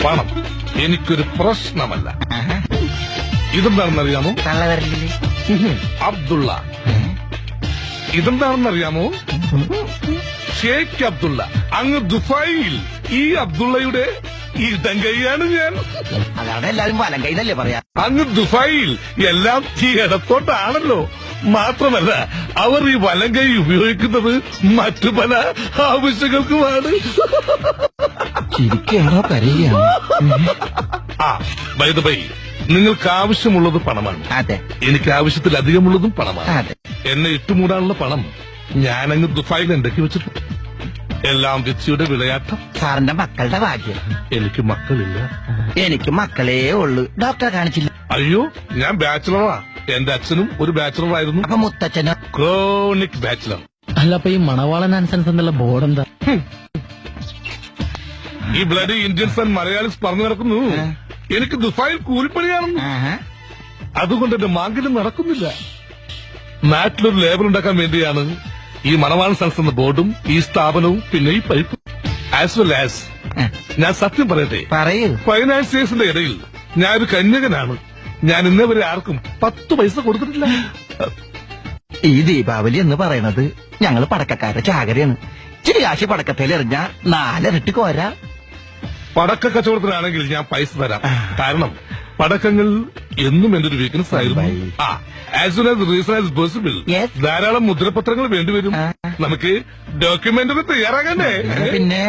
പണം എനിക്കൊരു പ്രശ്നമല്ല. ഇതെന്താണെന്നറിയാമോ? അബ്ദുള്ള. ഇതെന്താണെന്നറിയാമോ? ഷേഖ് അബ്ദുള്ള. അങ്ങ് ദുബായിൽ ഈ അബ്ദുള്ളയുടെ ഇടങ്കൈയാണ് ഞാൻ. അതാണ് എല്ലാരും വലം കൈന്നല്ലേ പറയാ. അങ്ങ് ദുബായിൽ എല്ലാം ഈ ഇടത്തോട്ടാണല്ലോ. മാത്രമല്ല അവർ ഈ വലം കൈ ഉപയോഗിക്കുന്നത് മറ്റു പല ആവശ്യങ്ങൾക്കുമാണ്. ചിരിക്കുകയാണോ കരയുകയാണോ? ബൈ ദ ബൈ, നിങ്ങൾക്ക് ആവശ്യമുള്ളത് പണമാണ്. അതെ, എനിക്ക് ആവശ്യത്തിലധികമുള്ളതും പണമാണ്. അതെ. എന്നെ ഇട്ടുമൂടാനുള്ള പണം ഞാനങ്ങ് ദുബായിൽ ഉണ്ടാക്കി വെച്ചിട്ടുണ്ട്. എല്ലാം വിധിയുടെ വിളയാട്ടം. സാറിന്റെ മക്കളുടെ ഭാഗ്യം. എനിക്ക് മക്കളില്ല. എനിക്ക് മക്കളേ ഉള്ളു. ഡോക്ടറെ കാണിച്ചില്ല? അയ്യോ, ഞാൻ ബാച്ചിലറാ. എന്റെ അച്ഛനും ഒരു ബാച്ചിലർ ആയിരുന്നു. അപ്പൊ മുത്തച്ഛനോ? Chronic bachelor. അല്ല, അപ്പൊ ഈ മണവാളൻ ആൻസൻസ് എന്നുള്ള ബോർഡ് എന്താ? ഈ ബ്ലഡി ഇന്ത്യൻസ് ആൻഡ് മലയാളീസ് പറഞ്ഞു നടക്കുന്നു എനിക്ക് ദുബായിൽ കൂലിപ്പണിയാണെന്ന്. അതുകൊണ്ട് എന്റെ മാർക്കറ്റും നടക്കുന്നില്ല. നാട്ടിലൊരു ലേബർ ഉണ്ടാക്കാൻ വേണ്ടിയാണ് ഈ മണവാളൻ സൺസ് എന്ന ബോർഡും ഈ സ്ഥാപനവും പിന്നെ ഈ പൈപ്പും. ആസ് വെൽ ആസ് ഞാൻ സത്യം പറയട്ടെ, പറയൂ. ഫൈനാൻസിയേഴ്സിന്റെ ഇടയിൽ ഞാനൊരു കന്യകനാണ്. ഞാൻ ഇന്നേ വരെ ആർക്കും 10 പൈസ കൊടുത്തിട്ടില്ല. ഈ ദീപാവലി എന്ന് പറയുന്നത് ഞങ്ങൾ പടക്കക്കാരുടെ ചാകരയാണ്. ഇച്ചിരി കാശി പടക്കത്തേൽ എറിഞ്ഞാ 4 ഇരട്ടി കോരാ. പടക്ക കച്ചവടത്തിനാണെങ്കിൽ ഞാൻ പൈസ തരാം. കാരണം പടക്കങ്ങൾ എന്നും എന്റെ ഒരു വീക്ക്നെസ് ആയിരുന്നു. As soon as reason as possible ധാരാളം മുദ്രപത്രങ്ങൾ വേണ്ടിവരും. നമുക്ക് ഡോക്യുമെന്റ് തയ്യാറാകണ്ടേ? പിന്നെ